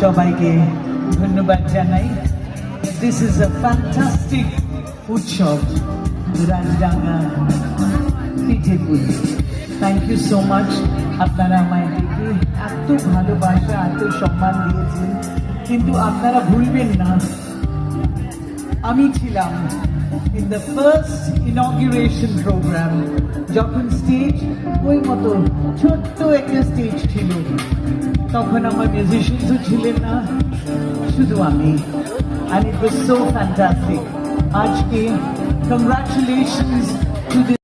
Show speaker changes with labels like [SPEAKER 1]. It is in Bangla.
[SPEAKER 1] সবাইকে ধন্যবাদ জানাই। দিস ইজ আ ফ্যান্টাস্টিক উৎসব রাজডাঙ্গা পিঠেপুলি। Thank you so much. আপনারা আমায় দেখে এত ভালোবাসা এত সম্মান দিয়েছেন, কিন্তু আপনারা ভুলবেন না আমি ছিলাম ইন দ্য ফার্স্ট ইনঅগ্রেশন প্রোগ্রাম, যখন স্টেজ ওই মতো ছোট্ট একটা স্টেজ ছিল। তখন আমার মিউজিশিয়ানসও ছিলেন না, শুধু আমি। And it was so fantastic. আজকে congratulations to the